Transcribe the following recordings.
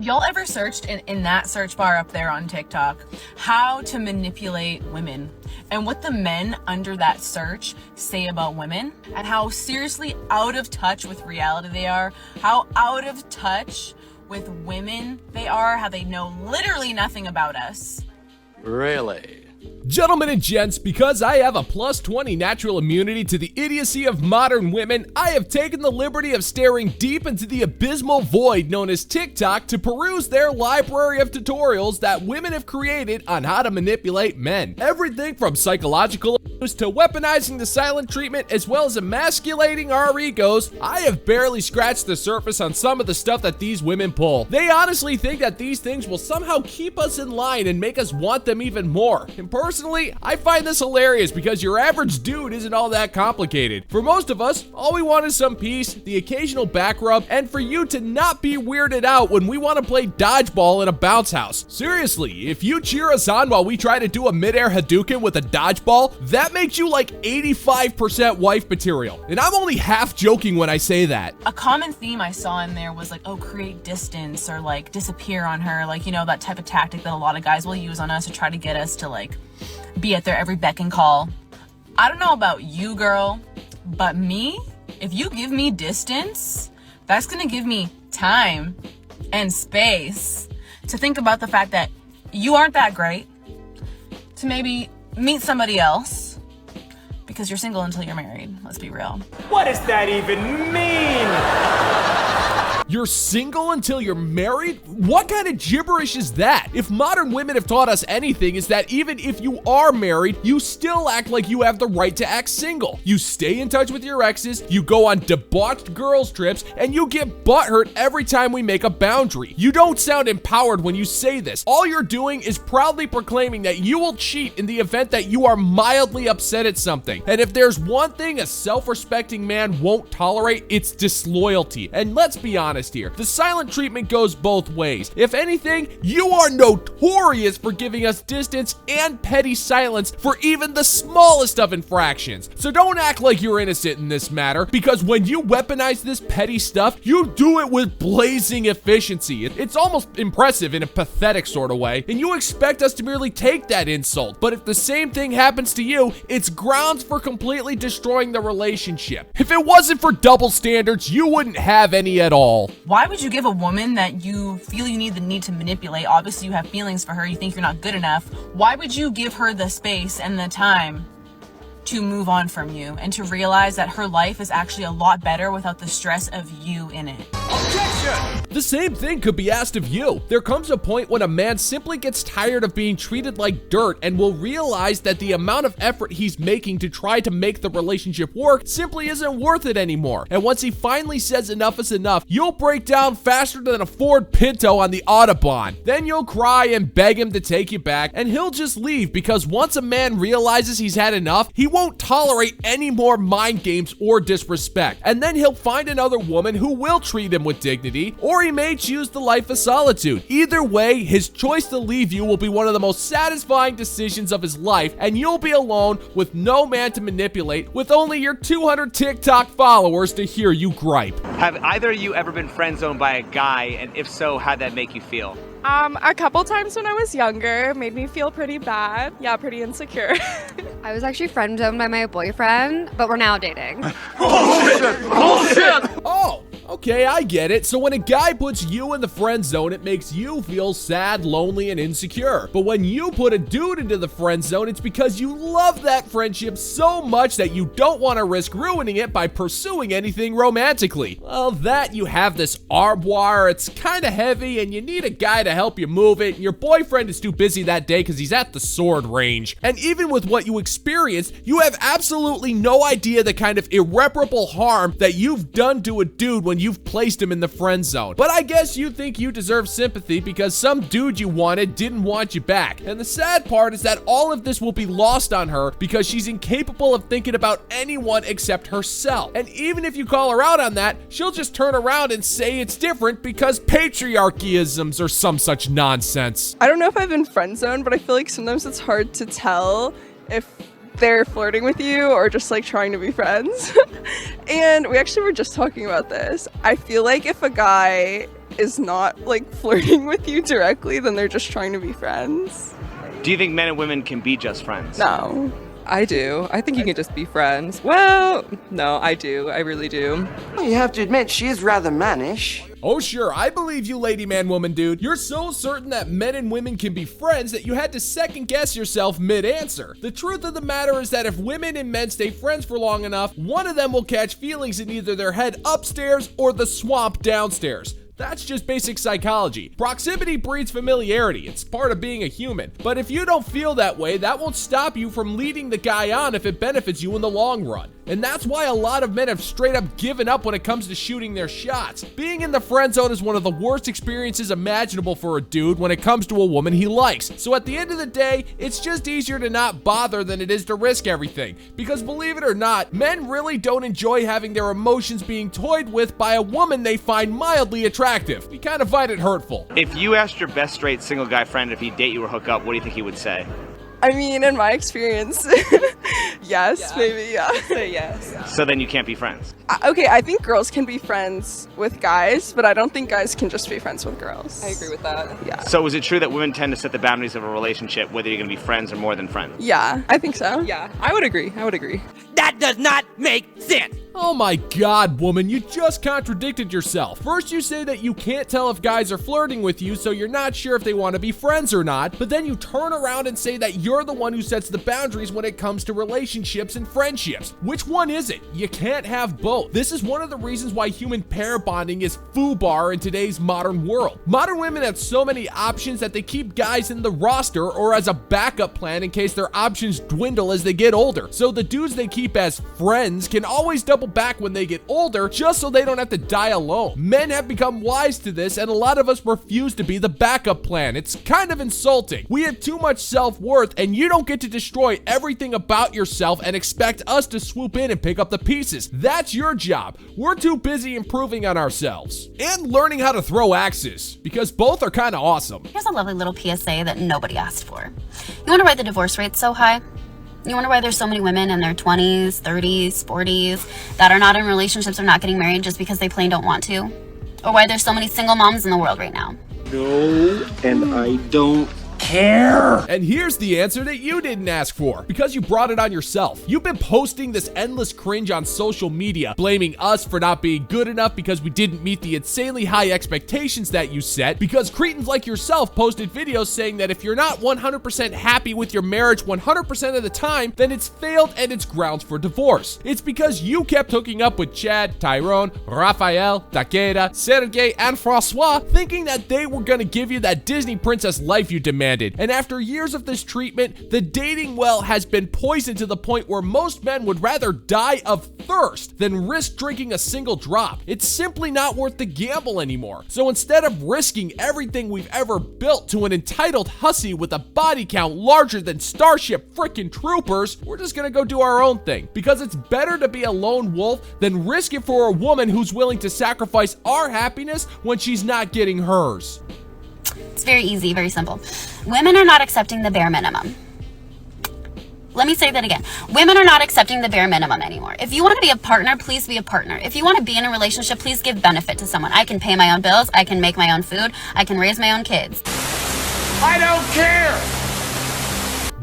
Y'all ever searched in that search bar up there on TikTok, how to manipulate women? And what the men under that search say about women? And how seriously out of touch with reality they are? How out of touch with women they are? How they know literally nothing about us? Really? Gentlemen and gents, because I have a plus 20 natural immunity to the idiocy of modern women, I have taken the liberty of staring deep into the abysmal void known as TikTok to peruse their library of tutorials that women have created on how to manipulate men. Everything from psychological abuse to weaponizing the silent treatment as well as emasculating our egos. I have barely scratched the surface on some of the stuff that these women pull. They honestly think that these things will somehow keep us in line and make us want them even more. And personally, I find this hilarious because your average dude isn't all that complicated. For most of us, all we want is some peace, the occasional back rub, and for you to not be weirded out when we want to play dodgeball in a bounce house. Seriously, if you cheer us on while we try to do a midair Hadouken with a dodgeball, that makes you like 85% wife material. And I'm only half joking when I say that. A common theme I saw in there was like, oh, create distance or like disappear on her. Like, you know, that type of tactic that a lot of guys will use on us to try to get us to like be at their every beck and call. I don't know about you, girl, but me, if you give me distance, that's gonna give me time and space to think about the fact that you aren't that great, to maybe meet somebody else, because you're single until you're married. Let's be real. What does that even mean? You're single until you're married? What kind of gibberish is that? If modern women have taught us anything, is that even if you are married, you still act like you have the right to act single. You stay in touch with your exes, you go on debauched girls trips, and you get butthurt every time we make a boundary. You don't sound empowered when you say this. All you're doing is proudly proclaiming that you will cheat in the event that you are mildly upset at something. And if there's one thing a self-respecting man won't tolerate, it's disloyalty. And let's be honest here, the silent treatment goes both ways. If anything, you are notorious for giving us distance and petty silence for even the smallest of infractions. So don't act like you're innocent in this matter, because when you weaponize this petty stuff, you do it with blazing efficiency. It's almost impressive in a pathetic sort of way, and you expect us to merely take that insult. But if the same thing happens to you, it's grounds for completely destroying the relationship. If it wasn't for double standards, you wouldn't have any at all. Why would you give a woman that you feel you need the need to manipulate? Obviously you have feelings for her, you think you're not good enough. Why would you give her the space and the time to move on from you and to realize that her life is actually a lot better without the stress of you in it? Objection! The same thing could be asked of you. There comes a point when a man simply gets tired of being treated like dirt and will realize that the amount of effort he's making to try to make the relationship work simply isn't worth it anymore. And once he finally says enough is enough, you'll break down faster than a Ford Pinto on the Autobahn. Then you'll cry and beg him to take you back, and he'll just leave, because once a man realizes he's had enough, he won't tolerate any more mind games or disrespect. And then he'll find another woman who will treat him with dignity, or he may choose the life of solitude. Either way, his choice to leave you will be one of the most satisfying decisions of his life, and you'll be alone with no man to manipulate, with only your 200 TikTok followers to hear you gripe. Have either of you ever been friend zoned by a guy, and if so, how'd that make you feel? A couple times when I was younger, made me feel pretty bad. Yeah, pretty insecure. I was actually friend zoned by my boyfriend, but we're now dating. Bullshit! Oh, okay, I get it. So when a guy puts you in the friend zone, it makes you feel sad, lonely, and insecure. But when you put a dude into the friend zone, it's because you love that friendship so much that you don't want to risk ruining it by pursuing anything romantically. Well, that you have this armoire, it's kind of heavy, and you need a guy to help you move it, and your boyfriend is too busy that day because he's at the sword range. And even with what you experienced, you have absolutely no idea the kind of irreparable harm that you've done to a dude when you've placed him in the friend zone. But I guess you think you deserve sympathy because some dude you wanted didn't want you back. And the sad part is that all of this will be lost on her because she's incapable of thinking about anyone except herself. And even if you call her out on that, she'll just turn around and say it's different because patriarchyisms or some such nonsense. I don't know if I've been friend zoned, but I feel like sometimes it's hard to tell if they're flirting with you or just like trying to be friends. And we actually were just talking about this. I feel like if a guy is not like flirting with you directly, then they're just trying to be friends. Do you think men and women can be just friends? No. I do. I think you can just be friends. Well, no, I do. I really do. Well, you have to admit, she is rather mannish. Oh sure, I believe you, lady, man, woman, dude. You're so certain that men and women can be friends that you had to second guess yourself mid-answer. The truth of the matter is that if women and men stay friends for long enough, one of them will catch feelings in either their head upstairs or the swamp downstairs. That's just basic psychology. Proximity breeds familiarity. It's part of being a human. But if you don't feel that way, that won't stop you from leading the guy on if it benefits you in the long run. And that's why a lot of men have straight up given up when it comes to shooting their shots. Being in the friend zone is one of the worst experiences imaginable for a dude when it comes to a woman he likes. So at the end of the day, it's just easier to not bother than it is to risk everything. Because believe it or not, men really don't enjoy having their emotions being toyed with by a woman they find mildly attractive. We kind of find it hurtful. If you asked your best straight single guy friend if he'd date you or hook up, what do you think he would say? I mean, in my experience, yes, maybe, yeah. Say yes. So then you can't be friends. Okay, I think girls can be friends with guys, but I don't think guys can just be friends with girls. I agree with that. Yeah. So is it true that women tend to set the boundaries of a relationship, whether you're going to be friends or more than friends? Yeah, I think so. Yeah, I would agree. I would agree. That does not make sense. Oh my god, woman, you just contradicted yourself. First you say that you can't tell if guys are flirting with you, so you're not sure if they want to be friends or not, but then you turn around and say that you're the one who sets the boundaries when it comes to relationships and friendships. Which one is it? You can't have both. This is one of the reasons why human pair bonding is FUBAR in today's modern world. Modern women have so many options that they keep guys in the roster or as a backup plan in case their options dwindle as they get older. So the dudes they keep as friends can always double back when they get older just so they don't have to die alone. Men have become wise to this, and a lot of us refuse to be the backup plan. It's kind of insulting. We have too much self-worth, and you don't get to destroy everything about yourself and expect us to swoop in and pick up the pieces. That's your job. We're too busy improving on ourselves and learning how to throw axes, because both are kind of awesome. Here's a lovely little PSA that nobody asked for. You wonder why the divorce rate's so high? You wonder why there's so many women in their 20s, 30s, 40s that are not in relationships or not getting married just because they plain don't want to? Or why there's so many single moms in the world right now? No, and I don't care. And here's the answer that you didn't ask for, because you brought it on yourself. You've been posting this endless cringe on social media, blaming us for not being good enough because we didn't meet the insanely high expectations that you set, because cretins like yourself posted videos saying that if you're not 100% happy with your marriage 100% of the time, then it's failed and it's grounds for divorce. It's because you kept hooking up with Chad, Tyrone, Rafael, Takeda, Sergey, and Francois, thinking that they were gonna give you that Disney princess life you demanded. And after years of this treatment, the dating well has been poisoned to the point where most men would rather die of thirst than risk drinking a single drop. It's simply not worth the gamble anymore. So instead of risking everything we've ever built to an entitled hussy with a body count larger than Starship frickin' Troopers, we're just gonna go do our own thing. Because it's better to be a lone wolf than risk it for a woman who's willing to sacrifice our happiness when she's not getting hers. It's very easy, very simple. Women are not accepting the bare minimum. Let me say that again. Women are not accepting the bare minimum anymore. If you want to be a partner, please be a partner. If you want to be in a relationship, please give benefit to someone. I can pay my own bills. I can make my own food. I can raise my own kids. I don't care!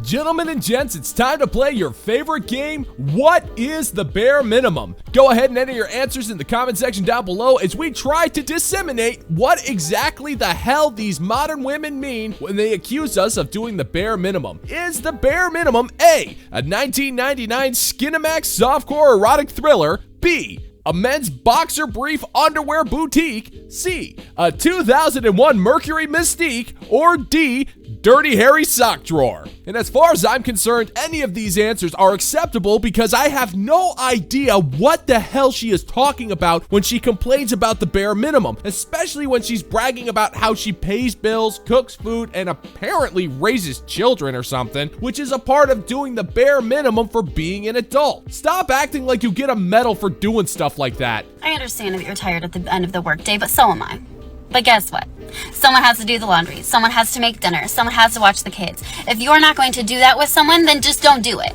Gentlemen and gents, it's time to play your favorite game, What is the Bare Minimum? Go ahead and enter your answers in the comment section down below as we try to disseminate what exactly the hell these modern women mean when they accuse us of doing the bare minimum. Is the bare minimum A, a 1999 Skinamax softcore erotic thriller, B, a men's boxer brief underwear boutique, C, a 2001 Mercury Mystique, or D, Dirty Harry sock drawer? And as far as I'm concerned, any of these answers are acceptable because I have no idea what the hell she is talking about when she complains about the bare minimum, especially when she's bragging about how she pays bills, cooks food, and apparently raises children or something, which is a part of doing the bare minimum for being an adult. Stop acting like you get a medal for doing stuff like that. I understand that you're tired at the end of the workday, but so am I. But guess what? Someone has to do the laundry. Someone has to make dinner. Someone has to watch the kids. If you're not going to do that with someone, then just don't do it.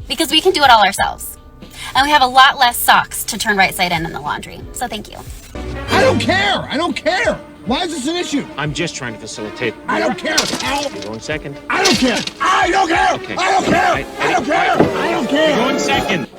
Because we can do it all ourselves. And we have a lot less socks to turn right side in the laundry. So thank you. I don't care. I don't care. Why is this an issue? I'm just trying to facilitate. I don't care. Al. Going second. I don't care. I don't care. Okay. I don't care. I don't care. I don't care. Going second.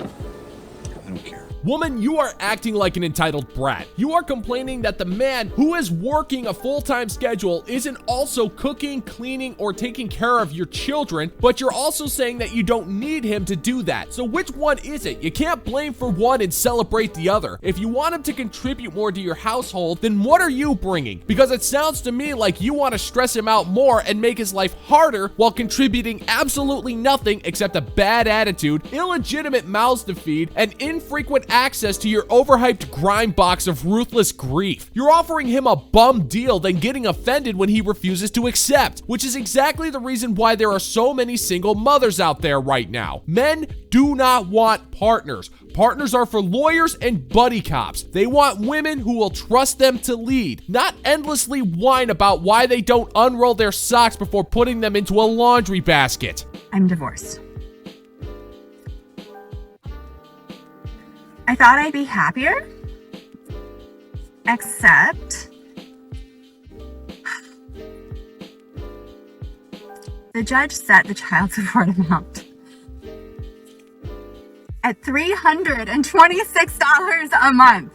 I don't care. Woman, you are acting like an entitled brat. You are complaining that the man who is working a full-time schedule isn't also cooking, cleaning, or taking care of your children, but you're also saying that you don't need him to do that. So which one is it? You can't blame for one and celebrate the other. If you want him to contribute more to your household, then what are you bringing? Because it sounds to me like you want to stress him out more and make his life harder while contributing absolutely nothing except a bad attitude, illegitimate mouths to feed, and infrequent access to your overhyped grind box of ruthless grief. You're offering him a bum deal, then getting offended when he refuses to accept, which is exactly the reason why there are so many single mothers out there right now. Men do not want partners. Partners are for lawyers and buddy cops. They want women who will trust them to lead, not endlessly whine about why they don't unroll their socks before putting them into a laundry basket. I'm divorced. I thought I'd be happier, except the judge set the child support amount at $326 a month.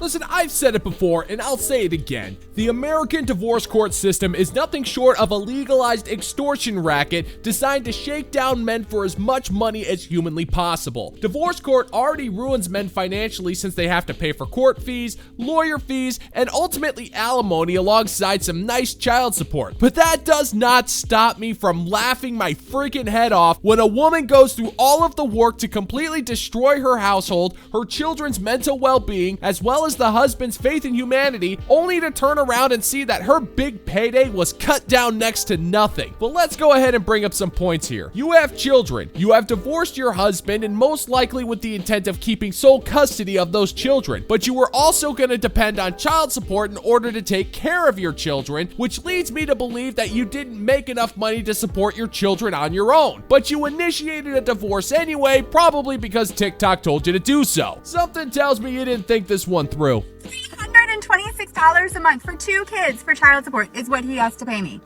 Listen, I've said it before and I'll say it again. The American divorce court system is nothing short of a legalized extortion racket designed to shake down men for as much money as humanly possible. Divorce court already ruins men financially since they have to pay for court fees, lawyer fees, and ultimately alimony alongside some nice child support. But that does not stop me from laughing my freaking head off when a woman goes through all of the work to completely destroy her household, her children's mental well-being, as well as the husband's faith in humanity, only to turn around and see that her big payday was cut down next to nothing. But let's go ahead and bring up some points here. You have children. You have divorced your husband, and most likely with the intent of keeping sole custody of those children. But you were also going to depend on child support in order to take care of your children, which leads me to believe that you didn't make enough money to support your children on your own. But you initiated a divorce anyway, probably because TikTok told you to do so. Something tells me you didn't think this one through. $326 a month for 2 kids for child support is what he has to pay me.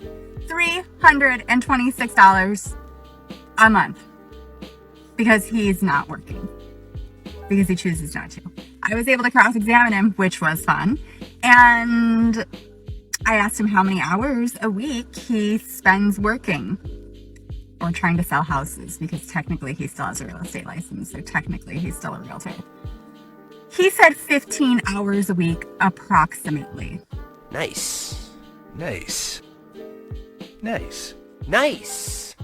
$326 a month. Because he's not working. Because he chooses not to. I was able to cross-examine him, which was fun. And I asked him how many hours a week he spends working or trying to sell houses, because technically he still has a real estate license, so technically he's still a realtor. He said 15 hours a week, approximately. Nice. Nice. Nice. Nice.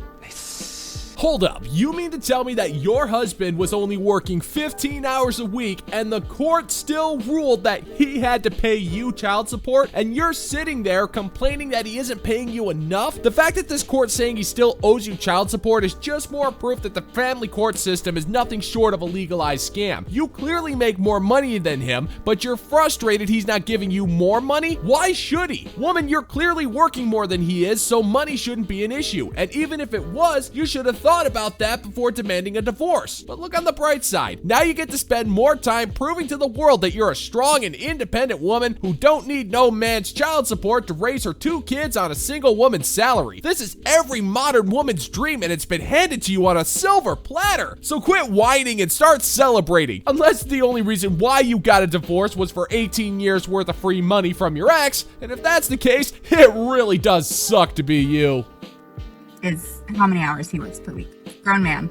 Hold up, you mean to tell me that your husband was only working 15 hours a week and the court still ruled that he had to pay you child support, and you're sitting there complaining that he isn't paying you enough? The fact that this court's saying he still owes you child support is just more proof that the family court system is nothing short of a legalized scam. You clearly make more money than him, but you're frustrated he's not giving you more money? Why should he? Woman, you're clearly working more than he is, so money shouldn't be an issue. And even if it was, you should have thought about that before demanding a divorce. But look on the bright side. Now you get to spend more time proving to the world that you're a strong and independent woman who don't need no man's child support to raise her 2 kids on a single woman's salary. This is every modern woman's dream, and it's been handed to you on a silver platter. So quit whining and start celebrating. Unless the only reason why you got a divorce was for 18 years worth of free money from your ex, and if that's the case, it really does suck to be you. Is how many hours he works per week. Grown man.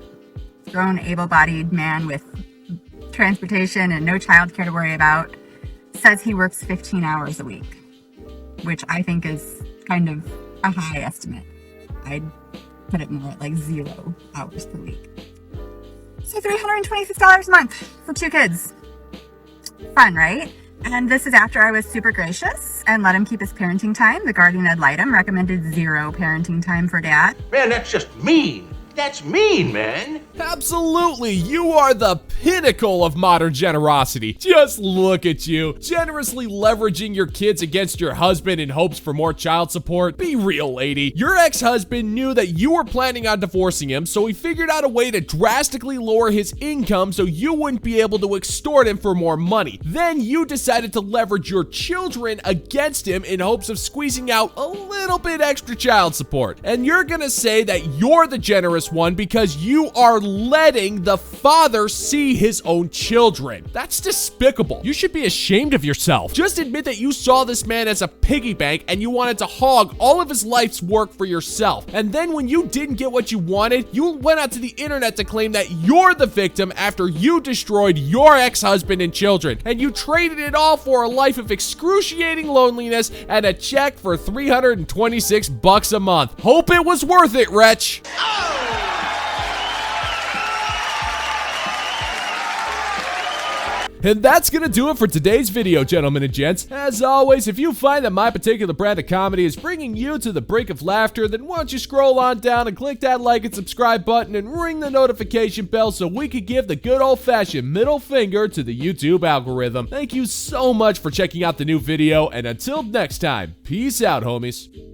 Grown, able-bodied man with transportation and no childcare to worry about. Says he works 15 hours a week, which I think is kind of a high estimate. I'd put it more at like 0 hours per week. So $326 a month for 2 kids. Fun, right? And this is after I was super gracious and let him keep his parenting time. The guardian ad litem recommended 0 parenting time for dad. Man, that's just mean. That's mean, man. Absolutely, you are the pinnacle of modern generosity. Just look at you, generously leveraging your kids against your husband in hopes for more child support. Be real, lady. Your ex-husband knew that you were planning on divorcing him, so he figured out a way to drastically lower his income so you wouldn't be able to extort him for more money. Then you decided to leverage your children against him in hopes of squeezing out a little bit extra child support. And you're gonna say that you're the generous one because you are letting the father see his own children. That's despicable. You should be ashamed of yourself. Just admit that you saw this man as a piggy bank and you wanted to hog all of his life's work for yourself. And then when you didn't get what you wanted, you went out to the internet to claim that you're the victim after you destroyed your ex-husband and children. And you traded it all for a life of excruciating loneliness and a check for $326 a month. Hope it was worth it, wretch. And that's gonna do it for today's video, gentlemen and gents. As always, if you find that my particular brand of comedy is bringing you to the brink of laughter, then why don't you scroll on down and click that like and subscribe button and ring the notification bell so we could give the good old-fashioned middle finger to the YouTube algorithm. Thank you so much for checking out the new video, and until next time, peace out, homies.